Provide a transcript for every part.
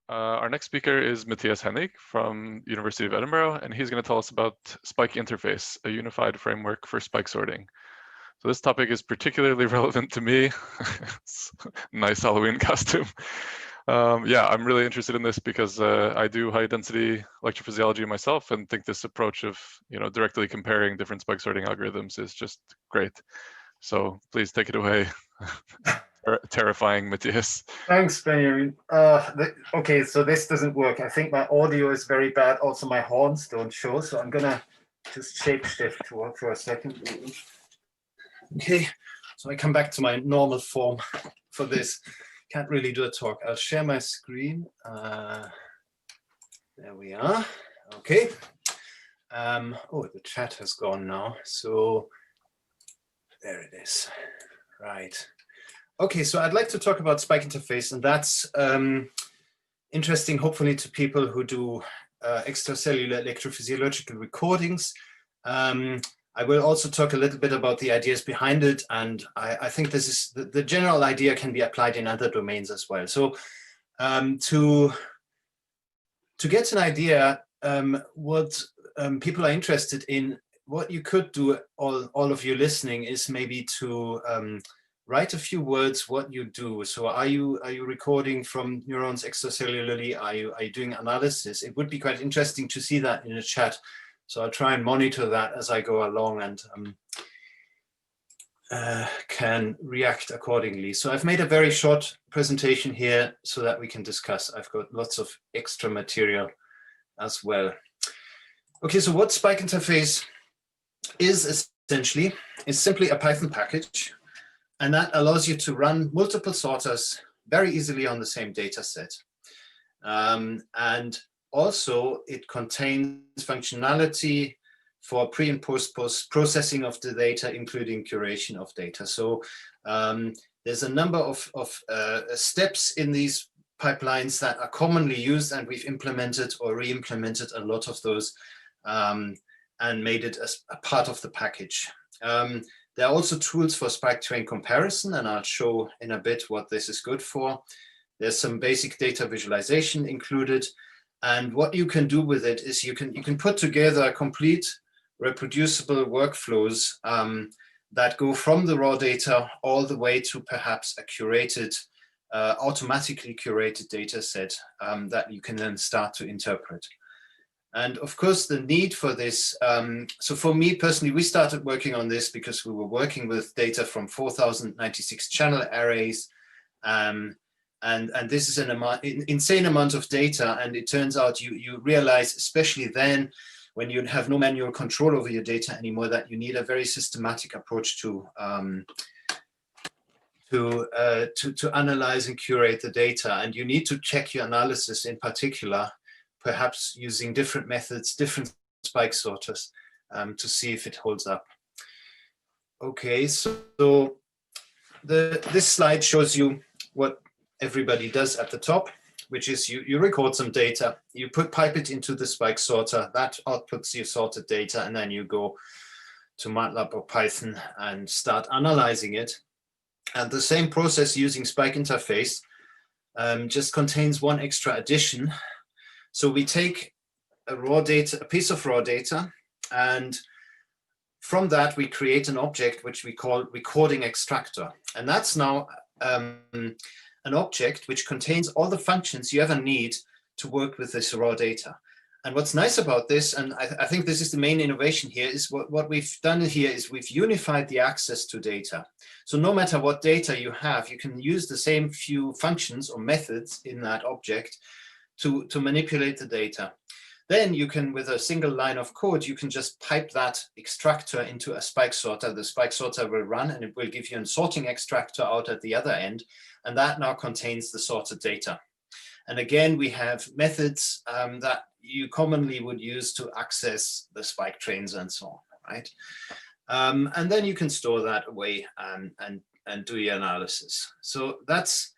Our next speaker is Matthias Hennig from University of Edinburgh, and he's going to tell us about SpikeInterface, a unified framework for spike sorting. So this topic is particularly relevant to me. It's a nice Halloween costume. Yeah, I'm really interested in this because I do high-density electrophysiology myself, and think this approach of directly comparing different spike sorting algorithms is just great. So please take it away. Terrifying, Matthias. Thanks, Benjamin. Okay, so this doesn't work. I think my audio is very bad. Also, my horns don't show, so I'm gonna just shapeshift for a second. Okay, so I come back to my normal form for this. Can't really do a talk. I'll share my screen. There we are. Okay. Oh, the chat has gone now. So there it is. Right. Okay, so I'd like to talk about SpikeInterface, and that's interesting, hopefully, to people who do extracellular electrophysiological recordings. I will also talk a little bit about the ideas behind it, and I think this is the general idea can be applied in other domains as well. So to get an idea what people are interested in, what you could do, all of you listening, is maybe to write a few words what you do. So are you recording from neurons extracellularly? Are you doing analysis? It would be quite interesting to see that in the chat. So I'll try and monitor that as I go along and can react accordingly. So I've made a very short presentation here so that we can discuss. I've got lots of extra material as well. Okay, so what SpikeInterface is essentially is simply a Python package, and that allows you to run multiple sorters very easily on the same data set. And also it contains functionality for pre and post processing of the data, including curation of data. So there's a number of steps in these pipelines that are commonly used, and we've implemented or re-implemented a lot of those and made it as a part of the package. There are also tools for spike train comparison, and I'll show in a bit what this is good for. There's some basic data visualization included, and what you can do with it is you can put together complete reproducible workflows that go from the raw data all the way to perhaps a curated, automatically curated data set that you can then start to interpret. And of course, the need for this, so for me personally, we started working on this because we were working with data from 4,096 channel arrays. And this is an insane amount of data. And it turns out you realize, especially then, when you have no manual control over your data anymore, that you need a very systematic approach to analyze and curate the data. And you need to check your analysis in particular, perhaps using different methods, different spike sorters to see if it holds up. Okay, so this slide shows you what everybody does at the top, which is you record some data, you pipe it into the spike sorter, that outputs your sorted data, and then you go to MATLAB or Python and start analyzing it. And the same process using SpikeInterface just contains one extra addition. So we take a piece of raw data, and from that we create an object which we call recording extractor. And that's now an object which contains all the functions you ever need to work with this raw data. And what's nice about this, and I think this is the main innovation here, is what we've done here is we've unified the access to data. So no matter what data you have, you can use the same few functions or methods in that object to manipulate the data. Then you can, with a single line of code, you can just pipe that extractor into a spike sorter. The spike sorter will run, and it will give you a sorting extractor out at the other end. And that now contains the sorted data. And again, we have methods that you commonly would use to access the spike trains and so on, right? And then you can store that away and do your analysis. So that's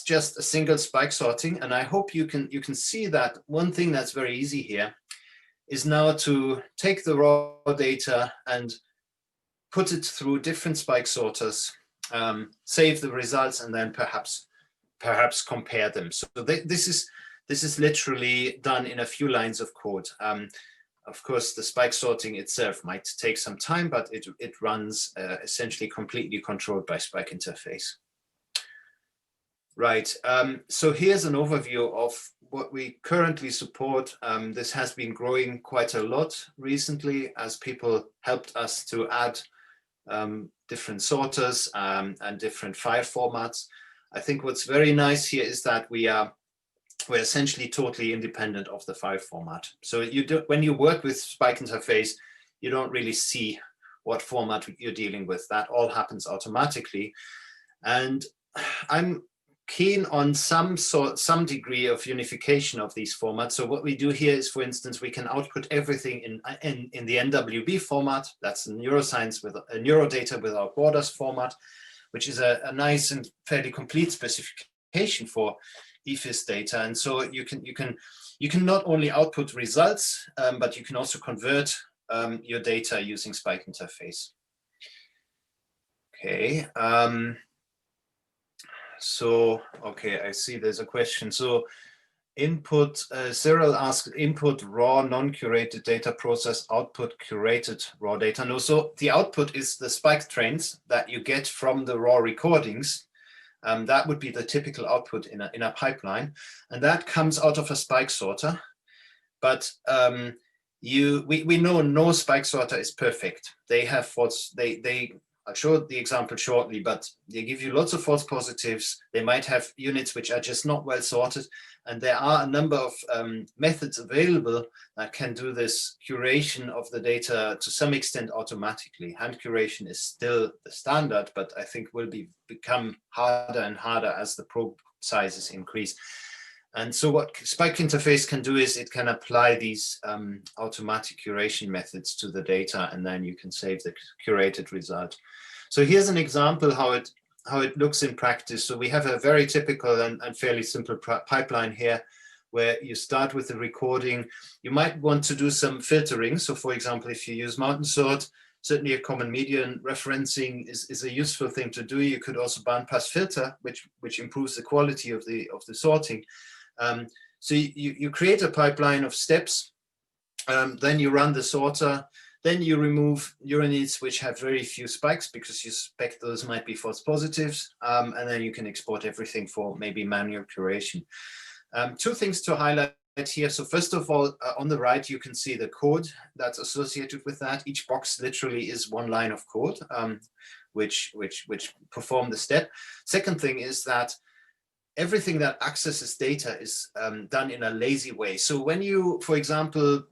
just a single spike sorting, and I hope you can see that one thing that's very easy here is now to take the raw data and put it through different spike sorters, save the results, and then perhaps compare them. So this this is literally done in a few lines of code. Of course, the spike sorting itself might take some time, but it runs essentially completely controlled by SpikeInterface. Right, so here's an overview of what we currently support. This has been growing quite a lot recently as people helped us to add different sorters and different file formats. I think what's very nice here is that we're essentially totally independent of the file format. So when you work with SpikeInterface, you don't really see what format you're dealing with. That all happens automatically. And I'm keen on some degree of unification of these formats. So what we do here is, for instance, we can output everything in the NWB format. That's neuroscience with neurodata without borders format, which is a nice and fairly complete specification for EFIS data. And so you can not only output results, but you can also convert your data using SpikeInterface. Okay. So, okay, I see there's a question. So input, Cyril asked, input raw non-curated data process, output curated raw data. No, so the output is the spike trains that you get from the raw recordings. That would be the typical output in a pipeline. And that comes out of a spike sorter. But we know no spike sorter is perfect. They have faults, I'll show the example shortly, but they give you lots of false positives. They might have units which are just not well sorted. And there are a number of methods available that can do this curation of the data to some extent automatically. Hand curation is still the standard, but I think will become harder and harder as the probe sizes increase. And so what SpikeInterface can do is it can apply these automatic curation methods to the data, and then you can save the curated result. So here's an example how it looks in practice. So we have a very typical and fairly simple pipeline here, where you start with the recording. You might want to do some filtering. So for example, if you use mountain sort, certainly a common median referencing is a useful thing to do. You could also bandpass filter, which improves the quality of the sorting. So you create a pipeline of steps, then you run the sorter, then you remove units which have very few spikes because you suspect those might be false positives, and then you can export everything for maybe manual curation. Two things to highlight here. So first of all, on the right, you can see the code that's associated with that. Each box literally is one line of code, which perform the step. Second thing is that everything that accesses data is done in a lazy way. So when you, for example,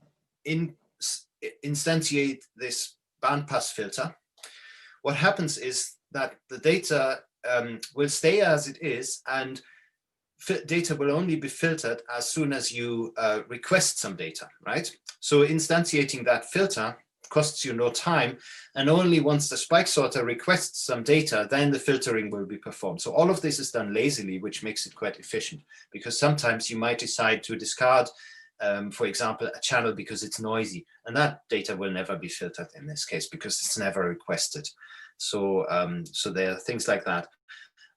instantiate this bandpass filter, what happens is that the data will stay as it is, and data will only be filtered as soon as you request some data, right? So instantiating that filter costs you no time, and only once the spike sorter requests some data, then the filtering will be performed. So all of this is done lazily, which makes it quite efficient, because sometimes you might decide to discard, for example, a channel because it's noisy, and that data will never be filtered in this case because it's never requested. So, so there are things like that.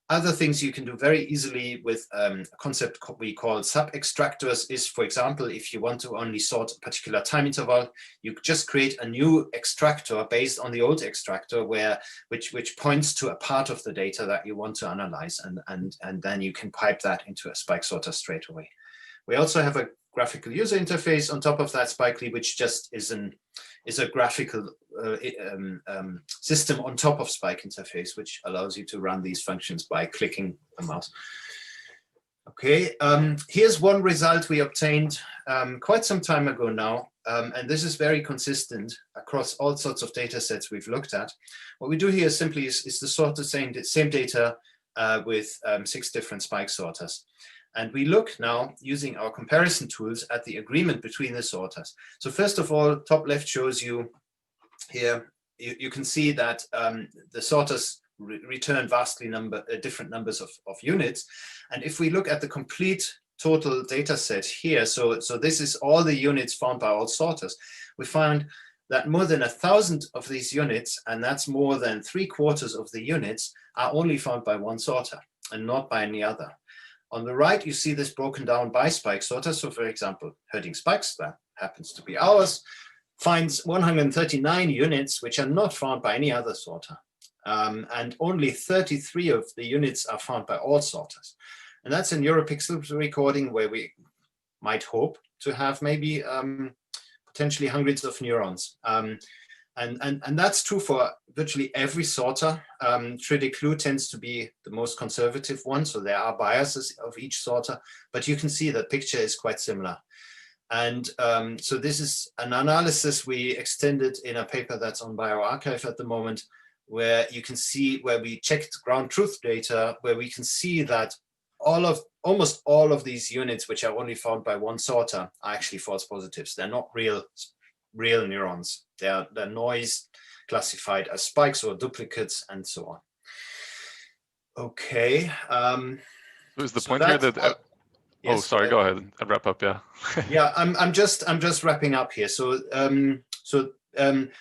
Other things you can do very easily with a concept we call sub-extractors is, for example, if you want to only sort a particular time interval, you just create a new extractor based on the old extractor which points to a part of the data that you want to analyze, and then you can pipe that into a spike sorter straight away. We also have a graphical user interface on top of that Spikely, which just is a graphical system on top of SpikeInterface, which allows you to run these functions by clicking the mouse. Okay, here's one result we obtained quite some time ago now, and this is very consistent across all sorts of data sets we've looked at. What we do here simply is the sort of same data with 6 different spike sorters. And we look now, using our comparison tools, at the agreement between the sorters. So first of all, top left shows you here, you can see that the sorters return vastly different numbers of units. And if we look at the complete total data set here, so this is all the units found by all sorters, we find that more than 1,000 of these units, and that's more than 3/4 of the units, are only found by one sorter and not by any other. On the right, you see this broken down by spike sorter. So for example, herding spikes, that happens to be ours, finds 139 units, which are not found by any other sorter. And only 33 of the units are found by all sorters. And that's a neuropixel recording where we might hope to have maybe potentially hundreds of neurons. And that's true for virtually every sorter. Preclude tends to be the most conservative one, so there are biases of each sorter, but you can see the picture is quite similar. And so this is an analysis we extended in a paper that's on bioRxiv at the moment, where you can see, where we checked ground truth data, where we can see that almost all of these units, which are only found by one sorter, are actually false positives. They're not real neurons. They're noise classified as spikes or duplicates and so on. Okay. Was the point here that? Yes, oh, sorry. Go ahead. I'll wrap up. Yeah. Yeah, I'm just wrapping up here. So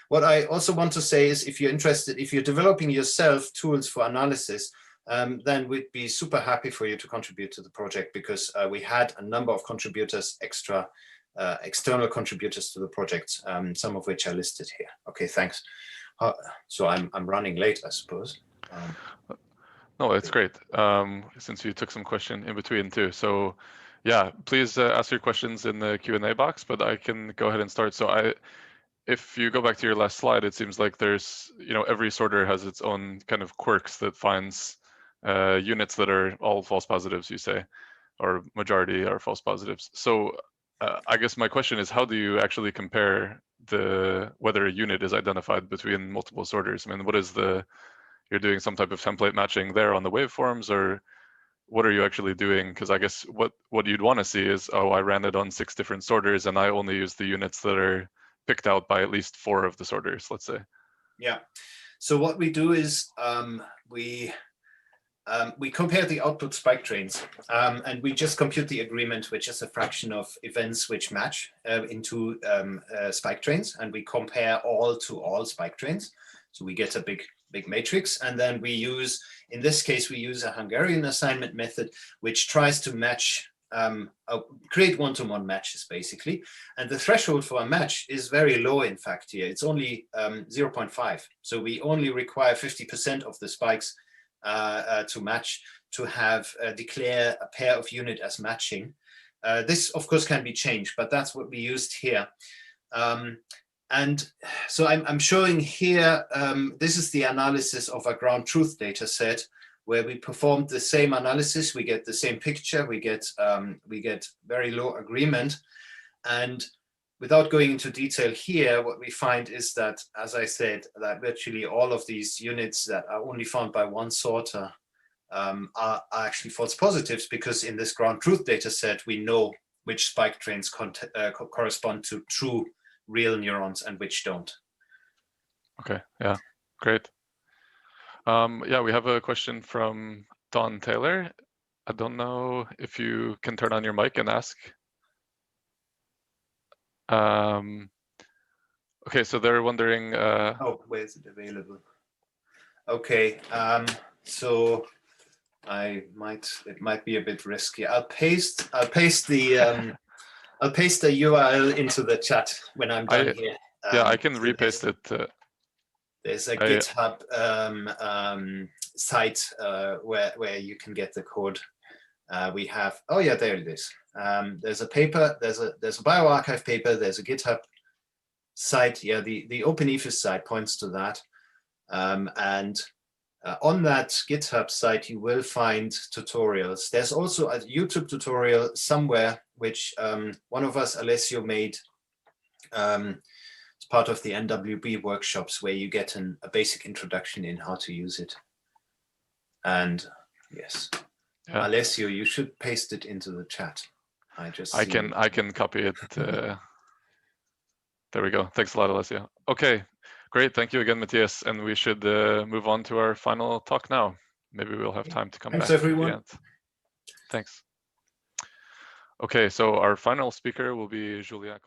what I also want to say is, if you're interested, if you're developing yourself tools for analysis, then we'd be super happy for you to contribute to the project, because we had a number of contributors, external contributors to the project, some of which are listed here. Okay, thanks. So I'm running late, I suppose. No, it's great. Since you took some question in between too. So yeah, please ask your questions in the Q&A box, but I can go ahead and start. So if you go back to your last slide, it seems like there's, every sorter has its own kind of quirks that finds units that are all false positives, you say, or majority are false positives. So I guess my question is, how do you actually compare whether a unit is identified between multiple sorters? I mean, you're doing some type of template matching there on the waveforms, or what are you actually doing? Because I guess what you'd want to see is, oh, I ran it on 6 different sorters and I only use the units that are picked out by at least 4 of the sorters, let's say. Yeah. So what we do is we compare the output spike trains, and we just compute the agreement, which is a fraction of events which match into spike trains, and we compare all to all spike trains. So we get a big matrix, and then we use, in this case, we use a Hungarian assignment method, which tries to match, create one-to-one matches, basically. And the threshold for a match is very low, in fact, here. It's only 0.5. So we only require 50% of the spikes to match, to have declare a pair of unit as matching. This, of course, can be changed, but that's what we used here. And so I'm showing here, this is the analysis of a ground truth data set, where we performed the same analysis. We get the same picture. We get very low agreement. And without going into detail here, what we find is that, as I said, that virtually all of these units that are only found by one sorter are actually false positives, because in this ground truth data set, we know which spike trains correspond to true real neurons and which don't. Okay, yeah, great. Yeah, we have a question from Don Taylor. I don't know if you can turn on your mic and ask. Okay, so they're wondering. Oh, where is it available? Okay, so it might be a bit risky. I'll paste the I'll paste the URL into the chat when I'm done here. Yeah, I can repaste it. There's a GitHub site where you can get the code. We have, oh yeah, there it is. There's a paper, there's a bioRxiv paper, there's a GitHub site. Yeah, the OpenEFIS site points to that. And on that GitHub site, you will find tutorials. There's also a YouTube tutorial somewhere, which one of us, Alessio, made as part of the NWB workshops, where you get a basic introduction in how to use it. And yes, yeah. Alessio, you should paste it into the chat. I can copy it. There we go. Thanks a lot, Alessio. Okay. Great, thank you again, Matthias. And we should move on to our final talk now. Maybe we'll have time to come back. Thanks, everyone. At the end. Thanks. Okay, so our final speaker will be Julien.